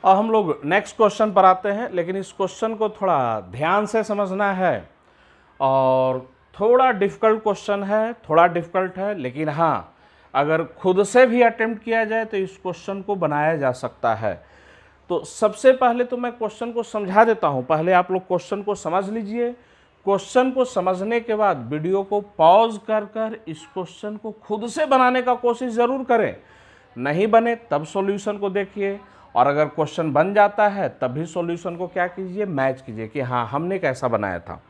और हम लोग नेक्स्ट क्वेश्चन पर आते हैं, लेकिन इस क्वेश्चन को थोड़ा ध्यान से समझना है और थोड़ा डिफ़िकल्ट क्वेश्चन है, थोड़ा डिफ़िकल्ट है, लेकिन हाँ अगर खुद से भी अटेम्प्ट किया जाए तो इस क्वेश्चन को बनाया जा सकता है। तो सबसे पहले तो मैं क्वेश्चन को समझा देता हूँ, पहले आप लोग क्वेश्चन को समझ लीजिए। क्वेश्चन को समझने के बाद वीडियो को पॉज कर कर इस क्वेश्चन को खुद से बनाने का कोशिश ज़रूर करें। नहीं बने तब सॉल्यूशन को देखिए, और अगर क्वेश्चन बन जाता है तब भी सॉल्यूशन को क्या कीजिए, मैच कीजिए कि हाँ हमने कैसा बनाया था।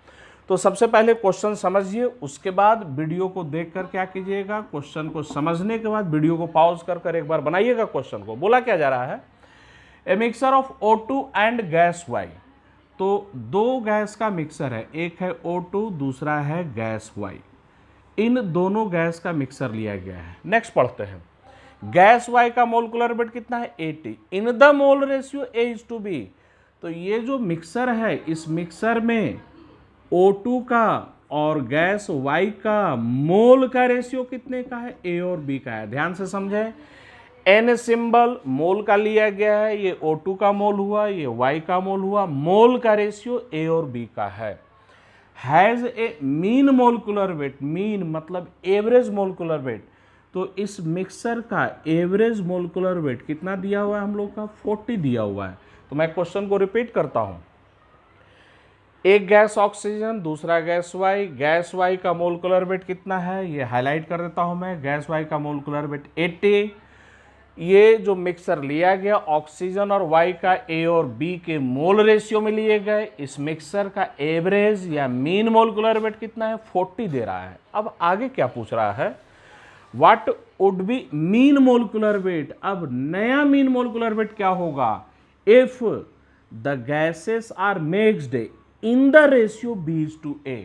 तो सबसे पहले क्वेश्चन समझिए, उसके बाद वीडियो को देखकर क्या कीजिएगा, क्वेश्चन को समझने के बाद वीडियो को पॉज कर कर एक बार बनाइएगा क्वेश्चन को। बोला क्या जा रहा है, a mixture of O2 and gas Y। तो दो गैस का मिक्सर है, एक है O2 दूसरा है गैस Y। इन दोनों गैस का मिक्सर लिया गया है। नेक्स्ट पढ़ते हैं, गैस Y का मोलकुलर वेट कितना है 80 in the mole ratio A:B। तो ये जो मिक्सर है इस मिक्सर में O2 का और गैस Y का मोल का रेशियो कितने का है, A और B का है। ध्यान से समझें, N सिंबल मोल का लिया गया है, ये O2 का मोल हुआ, ये Y का मोल हुआ, मोल का रेशियो A और B का है। Has a mean molecular weight, mean मतलब एवरेज मोलकुलर वेट। तो इस मिक्सर का एवरेज मोलकुलर वेट कितना दिया हुआ है हम लोग का, 40 दिया हुआ है। तो मैं क्वेश्चन को रिपीट करता हूं, एक गैस ऑक्सीजन दूसरा गैस वाई, गैस वाई का मोलकुलर वेट कितना है ये हाईलाइट कर देता हूं मैं, गैस वाई का मोलकुलर वेट 80। ये जो मिक्सर लिया गया ऑक्सीजन और वाई का ए और बी के मोल रेशियो में लिए गए, इस मिक्सर का एवरेज या मीन मोलकुलर वेट कितना है, 40 दे रहा है। अब आगे क्या पूछ रहा है, what would be mean molecular weight. अब नया मीन मोलकुलर वेट क्या होगा, if the gases are mixed in the ratio B:A।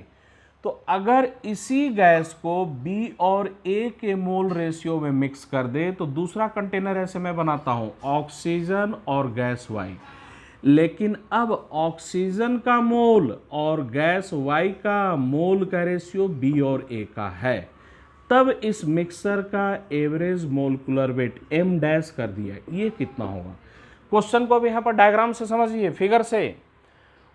तो अगर इसी गैस को B और A के मोल रेशियो में मिक्स कर दे तो दूसरा कंटेनर ऐसे मैं बनाता हूं, ऑक्सीजन और गैस Y। लेकिन अब ऑक्सीजन का मोल और गैस Y का मोल का रेशियो B और A का है, तब इस मिक्सर का average molecular weight M dash कर दिया, ये कितना होगा। क्वेश्चन को अब यहाँ पर डायग्राम से समझिए, फिगर से।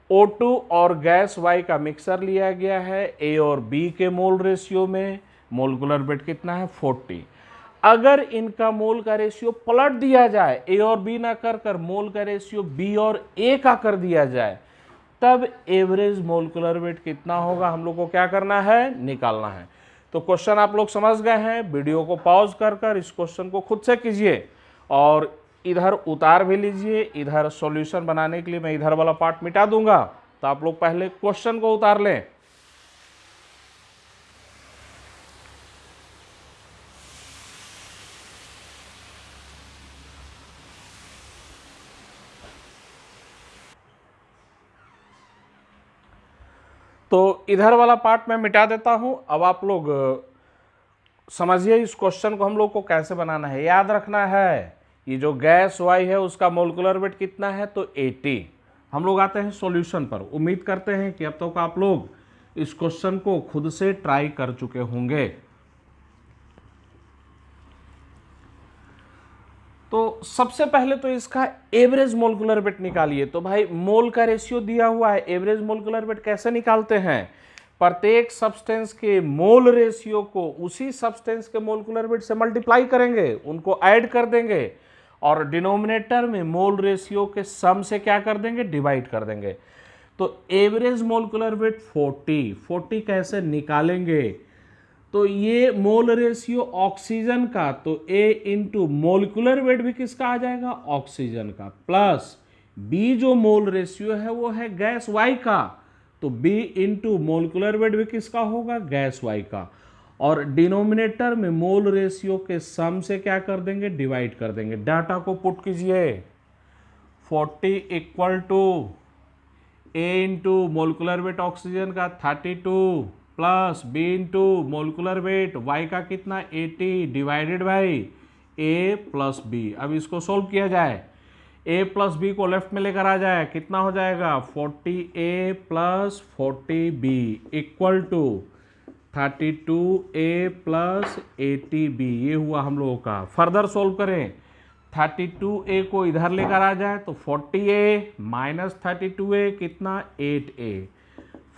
O2 और गैस Y का मिक्सर लिया गया है A और B के मोल रेशियो में, मोलकुलर वेट कितना है 40। अगर इनका मोल का रेशियो पलट दिया जाए, A और B ना कर कर मोल का रेशियो B और A का कर दिया जाए, तब एवरेज मोलकुलर वेट कितना होगा हम लोग को क्या करना है, निकालना है। तो क्वेश्चन आप लोग समझ गए हैं, वीडियो को पॉज कर कर इस क्वेश्चन को खुद से कीजिए और इधर उतार भी लीजिए। इधर सॉल्यूशन बनाने के लिए मैं इधर वाला पार्ट मिटा दूंगा, तो आप लोग पहले क्वेश्चन को उतार लें। तो इधर वाला पार्ट मैं मिटा देता हूं। अब आप लोग समझिए इस क्वेश्चन को हम लोग को कैसे बनाना है। याद रखना है, ये जो गैस वाई है उसका मोलकुलर वेट कितना है, तो 80। हम लोग आते हैं सॉल्यूशन पर। उम्मीद करते हैं कि अब तक आप लोग इस क्वेश्चन को खुद से ट्राई कर चुके होंगे। तो सबसे पहले तो इसका एवरेज मोलकुलर वेट निकालिए। तो भाई मोल का रेशियो दिया हुआ है, एवरेज मोलकुलर वेट कैसे निकालते हैं, प्रत्येक सब्सटेंस के मोल रेशियो को उसी सब्सटेंस के मोलकुलर वेट से मल्टीप्लाई करेंगे, उनको ऐड कर देंगे और डिनोमिनेटर में मोल रेशियो के सम से क्या कर देंगे, डिवाइड कर देंगे। तो एवरेज मोलकुलर वेट 40 कैसे निकालेंगे, तो ये मोल रेशियो ऑक्सीजन का, तो A इंटू मोलिकुलर वेट भी किसका आ जाएगा, ऑक्सीजन का, प्लस B जो मोल रेशियो है वो है गैस Y का, तो B इंटू मोलिकुलर वेट भी किसका होगा, गैस Y का, और डिनोमिनेटर में मोल रेशियो के सम से क्या कर देंगे, डिवाइड कर देंगे। डाटा को पुट कीजिए, 40 equal to A into molecular weight oxygen का 32 plus B into molecular weight Y का कितना 80 divided by A plus B। अब इसको सोल्व किया जाए, A प्लस B को लेफ्ट में लेकर आ जाए, कितना हो जाएगा 40A plus 40B equal to 32A plus 80B। ये हुआ हम लोगों का। फर्दर सोल्व करें, 32A को इधर लेकर आ जाए तो 40A माइनस 32A कितना 8A।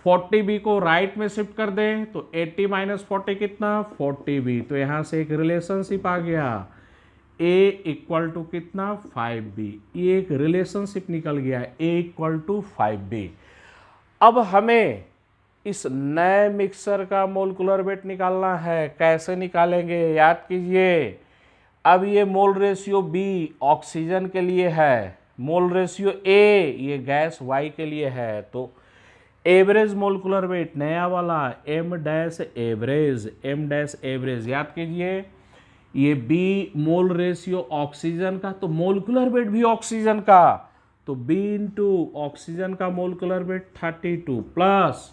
40B को राइट में शिफ्ट कर दें तो 80 माइनस 40 कितना 40B। तो यहाँ से एक रिलेशनशिप आ गया A इक्वल टू कितना 5B। ये एक रिलेशनशिप निकल गया A इक्वल टू 5B। अब हमें इस नए मिक्सर का मोलकुलर वेट निकालना है। कैसे निकालेंगे याद कीजिए। अब ये मोल रेशियो B ऑक्सीजन के लिए है, मोल रेशियो A ये गैस Y के लिए है। तो एवरेज मोलकुलर वेट नया वाला M डैश एवरेज याद कीजिए। ये B मोल रेशियो ऑक्सीजन का, तो मोलकुलर वेट भी ऑक्सीजन का, तो B इंटू ऑक्सीजन का molecular weight 32 plus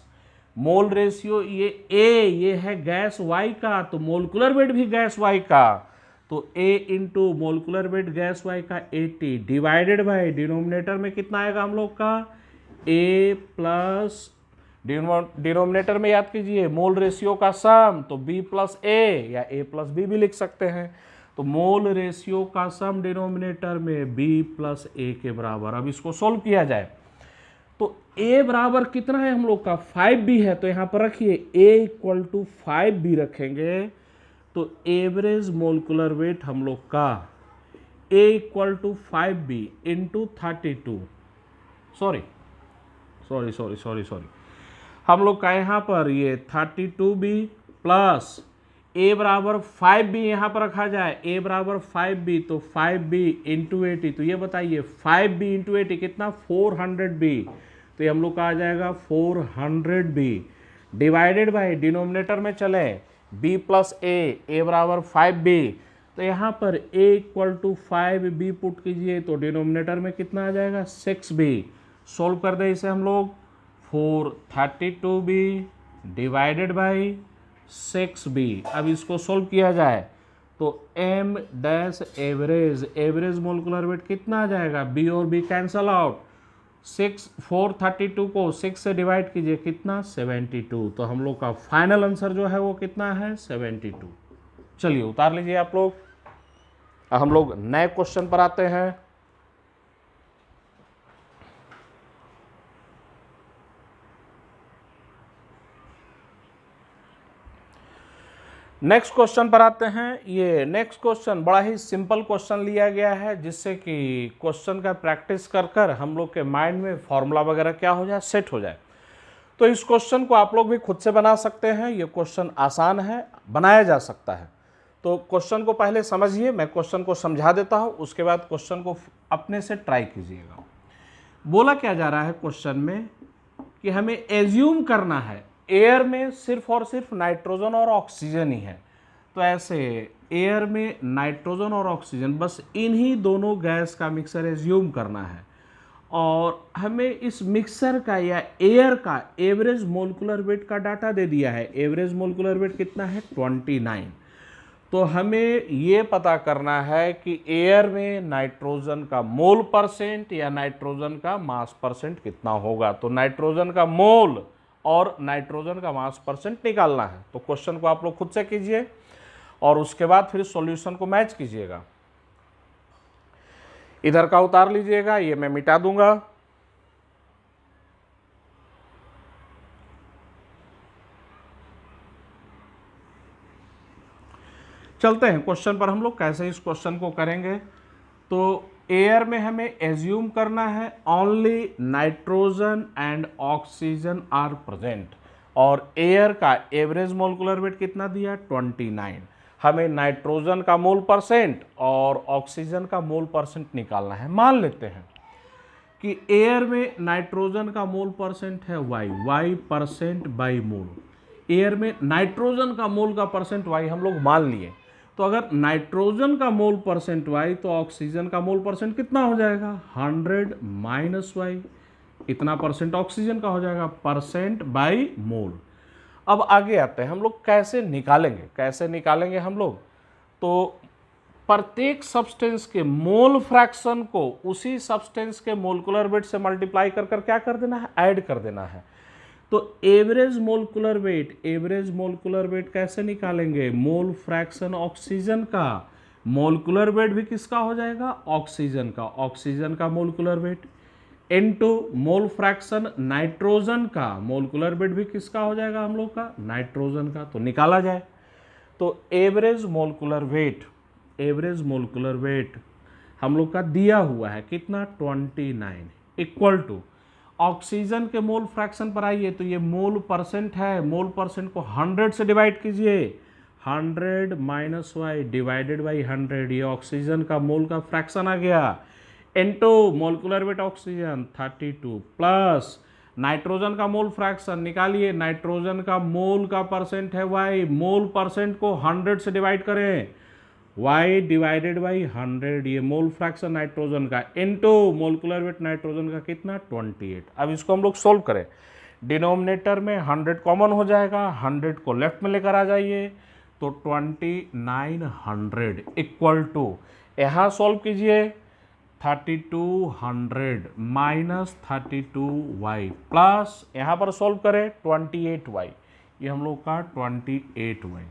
mole ratio ये A ये है गैस Y का, तो मोलकुलर वेट भी गैस Y का, तो A into molecular weight gas Y का 80 डिवाइडेड बाय डिनोमिनेटर में कितना आएगा हम लोग का A प्लस डिनोमिनेटर में याद कीजिए मोल रेशियो का सम, तो B प्लस A या A प्लस B भी लिख सकते हैं। तो मोल रेशियो का सम डिनोमिनेटर में B प्लस A के बराबर। अब इसको सोल्व किया जाए तो A बराबर कितना है हम लोग का 5B है, तो यहाँ पर रखिए A इक्वल टू 5B रखेंगे तो एवरेज मोलकुलर वेट हम लोग का A equal to 5B into 32 sorry हम लोग का यहाँ पर ये 32B प्लस A बराबर 5B यहाँ पर रखा जाए, A बराबर 5B तो 5B इंटू 80। तो ये बताइए 5B इंटू 80 कितना 400B। तो ये हम लोग का आ जाएगा 400B डिवाइडेड बाय डिनोमिनेटर में चले B प्लस A बराबर 5B। तो यहाँ पर A equal to 5B put कीजिए तो डिनोमिनेटर में कितना आ जाएगा 6B। सोल्व कर दे इसे हम लोग 432B डिवाइडेड बाई 6B। अब इसको सोल्व किया जाए तो M dash average molecular weight कितना आ जाएगा B और B कैंसल आउट। 432 को 6 से डिवाइड कीजिए कितना 72। तो हम लोग का फाइनल आंसर जो है वो कितना है 72। चलिए उतार लीजिए आप लोग। हम लोग नए क्वेश्चन पर आते हैं। नेक्स्ट क्वेश्चन पर आते हैं। ये नेक्स्ट क्वेश्चन बड़ा ही सिंपल क्वेश्चन लिया गया है जिससे कि क्वेश्चन का प्रैक्टिस कर कर हम लोग के माइंड में फॉर्मूला वगैरह क्या हो जाए सेट हो जाए। तो इस क्वेश्चन को आप लोग भी खुद से बना सकते हैं। ये क्वेश्चन आसान है, बनाया जा सकता है। तो क्वेश्चन को पहले समझिए, मैं क्वेश्चन को समझा देता हूँ, उसके बाद क्वेश्चन को अपने से ट्राई कीजिएगा। बोला क्या जा रहा है क्वेश्चन में कि हमें एज्यूम करना है एयर में सिर्फ और सिर्फ नाइट्रोजन और ऑक्सीजन ही है। तो ऐसे एयर में नाइट्रोजन और ऑक्सीजन बस इन्हीं दोनों गैस का मिक्सर एज्यूम करना है और हमें इस मिक्सर का या एयर का एवरेज मोलकुलर वेट का डाटा दे दिया है। एवरेज मोलकुलर वेट कितना है 29। तो हमें ये पता करना है कि एयर में नाइट्रोजन का मोल परसेंट या नाइट्रोजन का मास परसेंट कितना होगा। तो नाइट्रोजन का मोल और नाइट्रोजन का मास परसेंट निकालना है। तो क्वेश्चन को आप लोग खुद से कीजिए और उसके बाद फिर सॉल्यूशन को मैच कीजिएगा। इधर का उतार लीजिएगा, ये मैं मिटा दूंगा। चलते हैं क्वेश्चन पर हम लोग कैसे इस क्वेश्चन को करेंगे। तो एयर में हमें एज्यूम करना है only nitrogen and oxygen are present और एयर का एवरेज मोलकुलर वेट कितना दिया 29। हमें नाइट्रोजन का मोल परसेंट और ऑक्सीजन का मोल परसेंट निकालना है। मान लेते हैं कि एयर में नाइट्रोजन का मोल परसेंट है y percent by mole. Air में नाइट्रोजन का मोल का परसेंट y हम लोग मान लिए। तो अगर नाइट्रोजन का मोल परसेंट y तो ऑक्सीजन का मोल परसेंट कितना हो जाएगा 100 माइनस y। इतना परसेंट ऑक्सीजन का हो जाएगा परसेंट बाई मोल। अब आगे आते हैं हम लोग कैसे निकालेंगे हम लोग। तो प्रत्येक सब्सटेंस के मोल फ्रैक्शन को उसी सब्सटेंस के मोलकुलर वेट से मल्टीप्लाई कर कर क्या कर देना है ऐड कर देना है। तो एवरेज मोलकुलर वेट कैसे निकालेंगे मोल फ्रैक्शन ऑक्सीजन का मोलकुलर वेट भी किसका हो जाएगा, ऑक्सीजन का, ऑक्सीजन का molecular weight into mole fraction nitrogen का, मोलकुलर वेट भी किसका हो जाएगा हम लोग का, नाइट्रोजन का। तो निकाला जाए तो average molecular weight, average molecular weight हम लोग का दिया हुआ है कितना 29 इक्वल टू ऑक्सीजन के मोल फ्रैक्शन पर आइए तो ये मोल परसेंट है, मोल परसेंट को 100 से डिवाइड कीजिए, 100 माइनस वाई डिवाइडेड बाई 100, ये ऑक्सीजन का मोल का फ्रैक्शन आ गया, into molecular weight oxygen 32 plus nitrogen का मोल फ्रैक्शन निकालिए, नाइट्रोजन का मोल का परसेंट है वाई, मोल परसेंट को 100 से डिवाइड करें, y डिवाइडेड बाई 100, ये मोल फ्रैक्शन नाइट्रोजन का इनटू मोलकुलर वेट नाइट्रोजन का कितना 28। अब इसको हम लोग सोल्व करें, डिनोमिनेटर में 100 कॉमन हो जाएगा, 100 को लेफ्ट में लेकर आ जाइए तो 2900 इक्वल टू, यहाँ सोल्व कीजिए 3200 माइनस 32y प्लस यहाँ पर सोल्व करें 28y, ये हम लोग का 28y।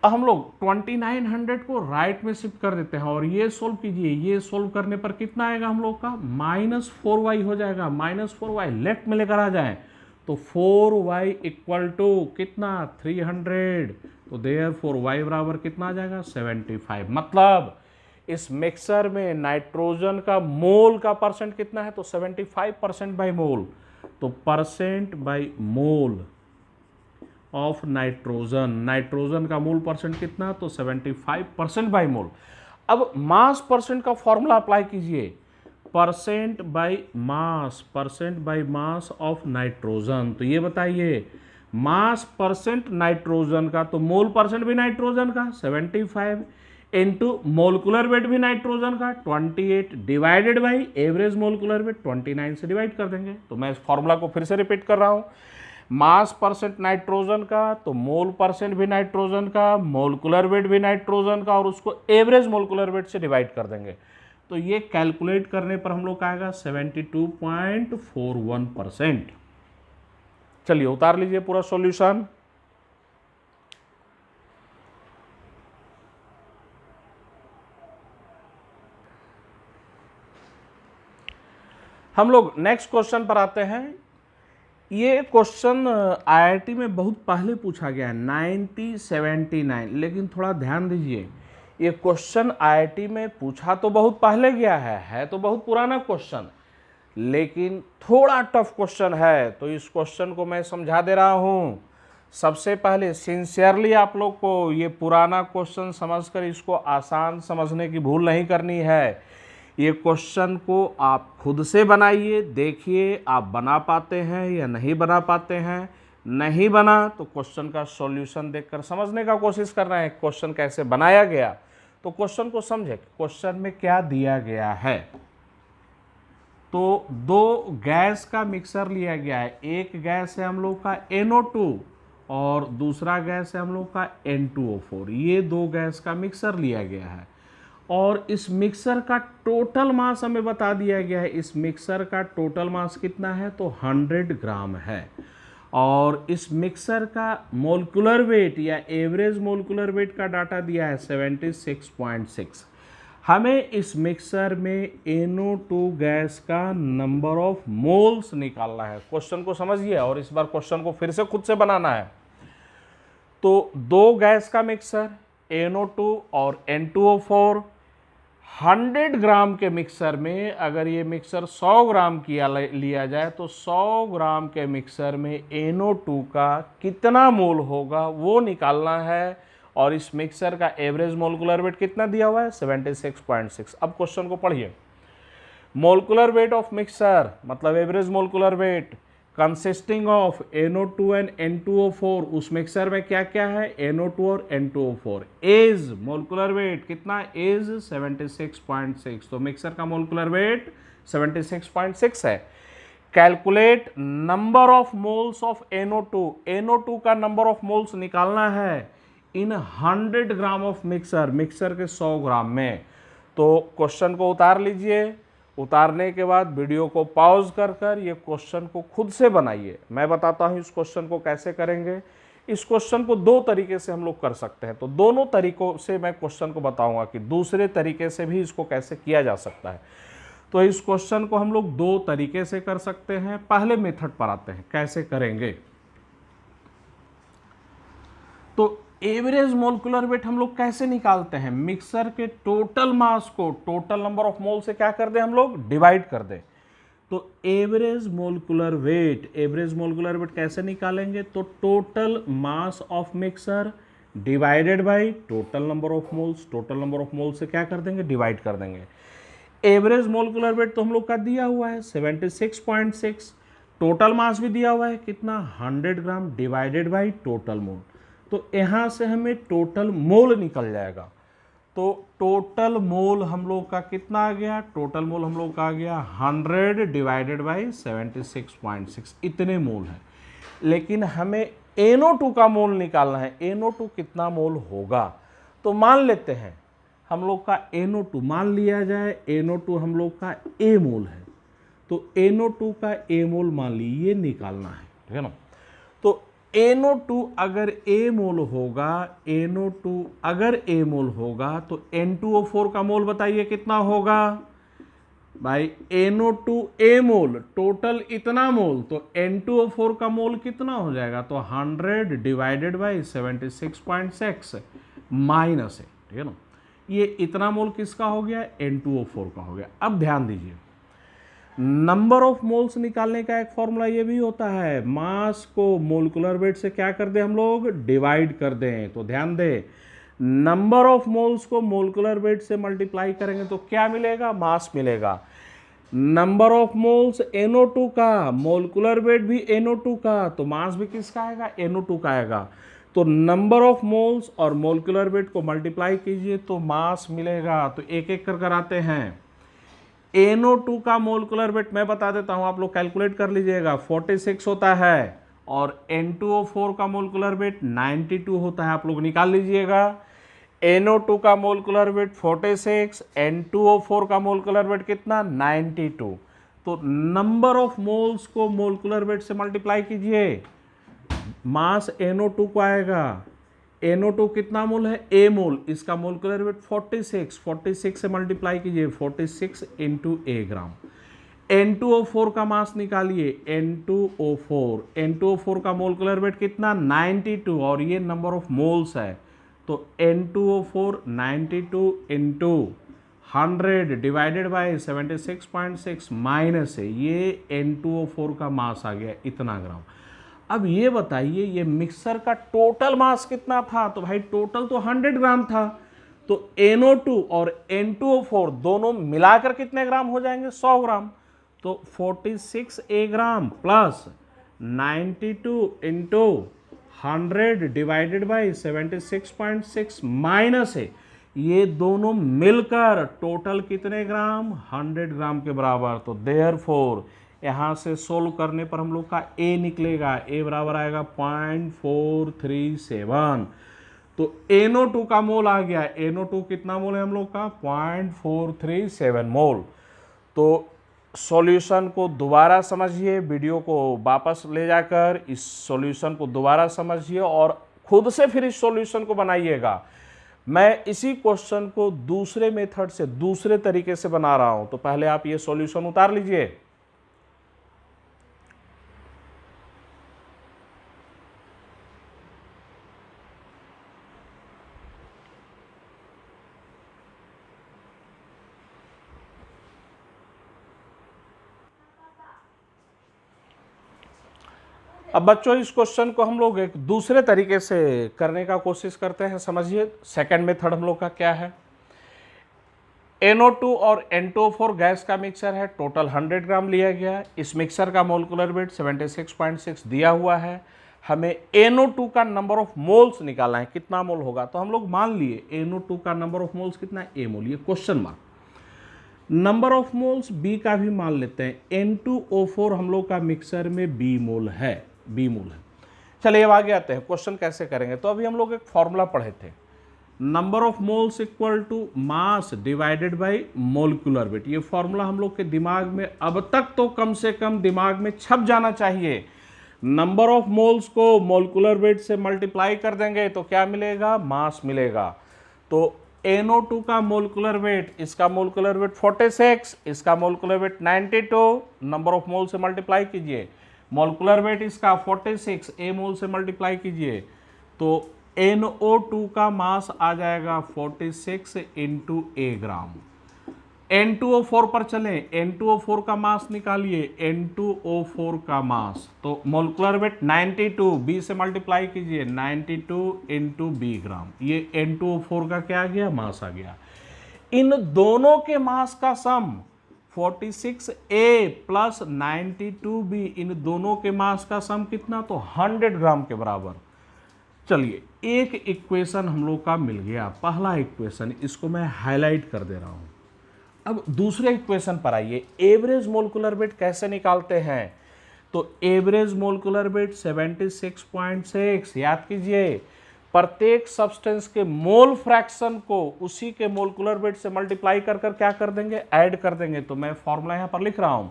हम लोग 2900 को राइट में शिफ्ट कर देते हैं और ये सोल्व कीजिए, ये सोल्व करने पर कितना आएगा हम लोग का -4y हो जाएगा, -4y लेफ्ट में लेकर आ जाएं तो 4y इक्वल टू कितना 300, तो देयरफॉर y बराबर कितना आ जाएगा 75। मतलब इस मिक्सर में नाइट्रोजन का मोल का परसेंट कितना है तो 75% बाई मोल, तो percent by mole of nitrogen, nitrogen का मोल परसेंट कितना तो 75% बाई मोल। अब मास परसेंट का फॉर्मूला अप्लाई कीजिए, percent by mass, percent by mass of nitrogen, तो ये बताइए मास परसेंट नाइट्रोजन का तो मोल परसेंट भी नाइट्रोजन का 75 इनटू मोलकुलर वेट भी नाइट्रोजन का 28 divided by average molecular weight 29 से डिवाइड कर देंगे। तो मैं इस फॉर्मूला को फिर से रिपीट कर रहा हूं, मास परसेंट नाइट्रोजन का तो मोल परसेंट भी नाइट्रोजन का, मोलकुलर वेट भी नाइट्रोजन का और उसको एवरेज मोलकुलर वेट से डिवाइड कर देंगे, तो ये कैलकुलेट करने पर हम लोग का आएगा 72.41%। चलिए उतार लीजिए पूरा सॉल्यूशन। हम लोग नेक्स्ट क्वेश्चन पर आते हैं। ये क्वेश्चन आईआईटी में बहुत पहले पूछा गया है 1979, लेकिन थोड़ा ध्यान दीजिए ये क्वेश्चन आईआईटी में पूछा तो बहुत पहले गया है तो बहुत पुराना क्वेश्चन, लेकिन थोड़ा टफ क्वेश्चन है, तो इस क्वेश्चन को मैं समझा दे रहा हूँ। सबसे पहले सिंसियरली आप लोग को ये पुराना क्वेश्चन समझकर इसको आसान समझने की भूल नहीं करनी है। ये क्वेश्चन को आप खुद से बनाइए, देखिए आप बना पाते हैं या नहीं बना पाते हैं, नहीं बना तो क्वेश्चन का सॉल्यूशन देखकर समझने का कोशिश करना है क्वेश्चन कैसे बनाया गया। तो क्वेश्चन को समझे, क्वेश्चन में क्या दिया गया है। तो दो गैस का मिक्सर लिया गया है, एक गैस है हम लोग का NO2 और दूसरा गैस है हम लोग का N2O4, ये दो गैस का मिक्सर लिया गया है और इस मिक्सर का टोटल मास हमें बता दिया गया है। इस मिक्सर का टोटल मास कितना है तो 100 ग्राम है और इस मिक्सर का मोलकुलर वेट या एवरेज मोलकुलर वेट का डाटा दिया है 76.6। हमें इस मिक्सर में NO2 गैस का नंबर ऑफ मोल्स निकालना है। क्वेश्चन को समझिए और इस बार क्वेश्चन को फिर से खुद से बनाना है। तो दो गैस का मिक्सर NO2 और N2O4, 100 ग्राम के मिक्सर में अगर ये मिक्सर 100 ग्राम किया लिया जाए तो 100 ग्राम के मिक्सर में NO2 का कितना मोल होगा वो निकालना है और इस मिक्सर का एवरेज मोलकुलर वेट कितना दिया हुआ है 76.6। अब क्वेश्चन को पढ़िए, मोलकुलर वेट ऑफ मिक्सर मतलब average molecular weight consisting of NO2 and N2O4, उस मिक्सर में क्या क्या है NO2 और N2O4, इज मोलकुलर वेट कितना इज 76.6, तो मिक्सर का मोलकुलर वेट 76.6 है। Calculate number of moles of NO2, NO2 का नंबर ऑफ मोल्स निकालना है इन 100 ग्राम ऑफ मिक्सर, मिक्सर के 100 ग्राम में। तो क्वेश्चन को उतार लीजिए, उतारने के बाद वीडियो को पॉज कर कर ये क्वेश्चन को खुद से बनाइए। मैं बताता हूँ इस क्वेश्चन को कैसे करेंगे। इस क्वेश्चन को दो तरीके से हम लोग कर सकते हैं, तो दोनों तरीकों से मैं क्वेश्चन को बताऊंगा कि दूसरे तरीके से भी इसको कैसे किया जा सकता है। तो इस क्वेश्चन को हम लोग दो तरीके से कर सकते हैं। पहले मेथड पर आते हैं, कैसे करेंगे। तो एवरेज मोलिकुलर वेट हम लोग कैसे निकालते हैं, मिक्सर के टोटल मास को टोटल नंबर ऑफ मोल से क्या कर दें हम लोग, डिवाइड कर दें। तो एवरेज मोलिकुलर वेट कैसे निकालेंगे, तो total mass of mixer divided by total number of moles, total number of moles से क्या कर देंगे, डिवाइड कर देंगे। एवरेज मोलिकुलर वेट तो हम लोग का दिया हुआ है 76.6, टोटल मास भी दिया हुआ है कितना, 100 gram divided by total mole. तो यहाँ से हमें टोटल मोल निकल जाएगा। तो टोटल मोल हम लोग का कितना आ गया, टोटल मोल हम लोग का आ गया 100 डिवाइडेड बाई 76.6, इतने मोल है। लेकिन हमें NO2 का मोल निकालना है, NO2 कितना मोल होगा। तो मान लेते हैं हम लोग का NO2, मान लिया जाए NO2 हम लोग का A मोल है, तो NO2 का A मोल मान लीजिए निकालना है, ठीक है ना। तो NO2 अगर A मोल होगा, NO2 अगर A मोल होगा तो N2O4 का मोल बताइए कितना होगा भाई, NO2 A मोल टोटल इतना मोल, तो N2O4 का मोल कितना हो जाएगा, तो 100 डिवाइडेड बाई 76.6 माइनस है, ठीक है ना। ये इतना मोल किसका हो गया, N2O4 का हो गया। अब ध्यान दीजिए, नंबर ऑफ मोल्स निकालने का एक फॉर्मूला ये भी होता है, मास को मोलिकुलर वेट से क्या कर दें हम लोग, डिवाइड कर दें। तो ध्यान दें, नंबर ऑफ मोल्स को मोलिकुलर वेट से मल्टीप्लाई करेंगे तो क्या मिलेगा, मास मिलेगा। नंबर ऑफ मोल्स NO2 का, मोलिकुलर वेट भी NO2 का, तो मास भी किसका आएगा, NO2 का आएगा। तो नंबर ऑफ मोल्स और मोलिकुलर वेट को मल्टीप्लाई कीजिए तो मास मिलेगा। तो एक एक कर आते हैं। NO2 का मोलिकुलर वेट मैं बता देता हूं, आप लोग कैलकुलेट कर लीजिएगा, 46 होता है, और N2O4 का मोलिकुलर वेट 92 होता है, आप लोग निकाल लीजिएगा। NO2 का मोलिकुलर वेट 46, N2O4 का मोलिकुलर वेट कितना, 92। तो नंबर ऑफ मोल्स को मोलिकुलर वेट से मल्टीप्लाई कीजिए, मास NO2 को आएगा। NO2 कितना मोल है, A मोल, इसका मोलिकुलर वेट 46 से मल्टीप्लाई कीजिए, 46 इंटू A ग्राम। N2O4 का मास निकालिए, N2O4 का मोलिकुलर वेट कितना, 92, और ये नंबर ऑफ मोल्स है। तो N2O4 92 into 100 divided by 76.6 minus है, ये N2O4 का मास आ गया इतना ग्राम। अब ये बताइए, ये मिक्सर का टोटल मास कितना था, तो भाई टोटल तो 100 ग्राम था, तो NO2 और N2O4 दोनों मिलाकर कितने ग्राम हो जाएंगे, 100 ग्राम। तो 46 A gram plus 92 into 100 divided by 76.6 minus है, ये दोनों मिलकर टोटल कितने ग्राम, 100 ग्राम के बराबर। तो देयरफॉर यहाँ से सोल्व करने पर हम लोग का A निकलेगा, A बराबर आएगा 0.437। तो NO2 का मोल आ गया, NO2 कितना मोल है हम लोग का, 0.437 मोल। तो सॉल्यूशन को दोबारा समझिए, वीडियो को वापस ले जाकर इस सॉल्यूशन को दोबारा समझिए और खुद से फिर इस सॉल्यूशन को बनाइएगा। मैं इसी क्वेश्चन को दूसरे मेथड से, दूसरे तरीके से बना रहा हूं, तो पहले आप ये सॉल्यूशन उतार लीजिए। अब बच्चों इस क्वेश्चन को हम लोग एक दूसरे तरीके से करने का कोशिश करते हैं। समझिए सेकंड मेथड हम लोग का क्या है। NO2 और N2O4 गैस का मिक्सर है, टोटल 100 ग्राम लिया गया है। इस मिक्सर का मोलिकुलर वेट 76.6 दिया हुआ है। हमें NO2 का नंबर ऑफ मोल्स निकालना है, कितना मोल होगा। तो हम लोग मान लिए NO2 का नंबर ऑफ मोल्स कितना है, A मोल, ये question mark. Number of moles B का भी मान लेते हैं। N2O4 हम लोग का मिक्सर में B मोल है। चलिए अब आगे आते हैं, क्वेश्चन कैसे करेंगे। तो अभी हम लोग एक फॉर्मूला पढ़े थे, number of moles equal to mass divided by molecular weight. ये फॉर्मूला हम लोग के दिमाग में अब तक तो कम से कम दिमाग में छप जाना चाहिए। नंबर ऑफ मोल्स को मोलिकुलर वेट से मल्टीप्लाई कर देंगे तो क्या मिलेगा, मास मिलेगा। तो NO2 का मोलिकुलर वेट, इसका मोलिकुलर वेट 46, इसका molecular weight 92, number of mole से मल्टीप्लाई कीजिए, मोलिकुलर वेट इसका 46, A मोल से मल्टीप्लाई कीजिए, तो NO2 का मास आ जाएगा 46 इंटू A ग्राम। N2O4 पर चलें, N2O4 का मास निकालिए, N2O4 का मास, तो मोलिकुलर वेट 92, B से मल्टीप्लाई कीजिए, 92 इंटू B ग्राम, ये N2O4 का क्या आ गया, मास आ गया। इन दोनों के मास का सम 46A प्लस 92B, इन दोनों के मास का सम कितना, तो 100 ग्राम के बराबर। चलिए एक इक्वेशन हम लोग का मिल गया, पहला इक्वेशन, इसको मैं हाईलाइट कर दे रहा हूं। अब दूसरे इक्वेशन पर आइए, एवरेज मोलिकुलर वेट कैसे निकालते हैं। तो एवरेज मोलिकुलर वेट 76.6, याद कीजिए प्रत्येक सब्सटेंस के मोल फ्रैक्शन को उसी के मोलिकुलर वेट से मल्टीप्लाई कर क्या कर देंगे, ऐड कर देंगे। तो मैं फॉर्मूला यहां पर लिख रहा हूं,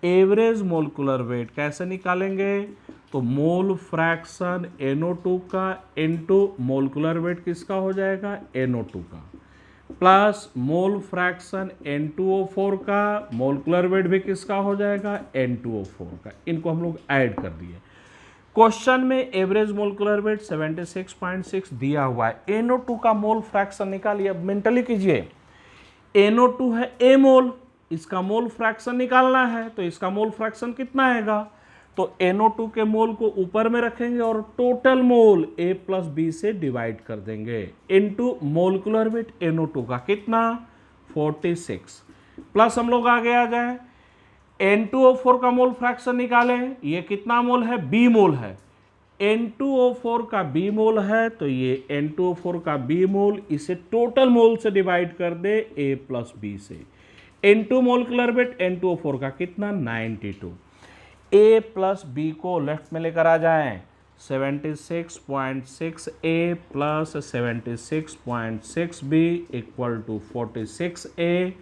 एवरेज मोलिकुलर वेट कैसे निकालेंगे, तो मोल फ्रैक्शन NO2 का इनटू मोलिकुलर वेट किसका हो जाएगा, NO2 का, प्लस मोल फ्रैक्शन N2O4 का, मोलिकुलर वेट भी किसका हो जाएगा, N2O4 का। इनको हम लोग ऐड कर दिए। क्वेश्चन में एवरेज मोलिकुलर वेट 76.6 दिया हुआ है, NO2 का मोल फ्रैक्शन निकालिए। अब मेंटली कीजिए, NO2 है A मोल, इसका मोल फ्रैक्शन निकालना है, तो इसका मोल फ्रैक्शन कितना आएगा, तो NO2 के मोल को ऊपर में रखेंगे और total mole A plus B से डिवाइड कर देंगे, इनटू मोलिकुलर वेट NO2 का कितना, 46, प्लस हम लोग आगे आ जाए, N2O4 का मोल फ्रैक्शन निकालें, ये कितना मोल है, B मोल है, N2O4 का B मोल है, तो ये N2O4 का B मोल, इसे टोटल मोल से डिवाइड कर दे A प्लस B से, N2 मोलिकुलर वेट N2O4 का कितना, 92, A प्लस B को लेफ्ट में लेकर आ जाएं, 76.6A plus 76.6B equal to 46A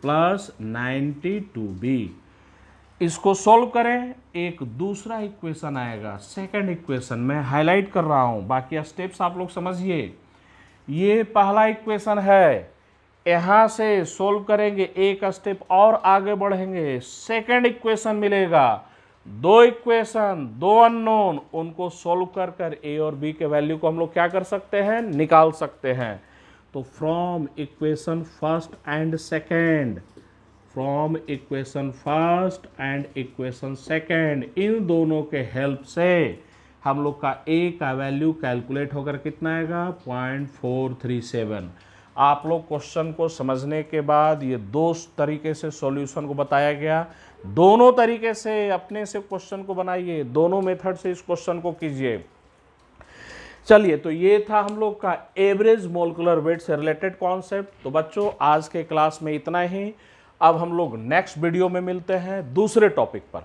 plus 92B। इसको सॉल्व करें, एक दूसरा इक्वेशन आएगा, सेकंड इक्वेशन मैं हाईलाइट कर रहा हूं, बाकी स्टेप्स आप लोग समझिए। ये पहला इक्वेशन है, यहां से सॉल्व करेंगे, एक स्टेप और आगे बढ़ेंगे, सेकंड इक्वेशन मिलेगा, दो इक्वेशन, दो अननोन, उनको सॉल्व कर कर A और B के वैल्यू को हम लोग क्या कर सकते हैं, निकाल सकते हैं। तो from equation first and second, from equation first and equation second, इन दोनों के हेल्प से हम लोग का A का वैल्यू कैलकुलेट होकर कितना आएगा, 0.437। आप लोग क्वेश्चन को समझने के बाद ये दो तरीके से सॉल्यूशन को बताया गया, दोनों तरीके से अपने से क्वेश्चन को बनाइए, दोनों मेथड से इस क्वेश्चन को कीजिए। चलिए, तो ये था हम लोग का एवरेज मोलिकुलर वेट से रिलेटेड कॉन्सेप्ट। तो बच्चों आज के क्लास में इतना ही, अब हम लोग नेक्स्ट वीडियो में मिलते हैं दूसरे टॉपिक पर।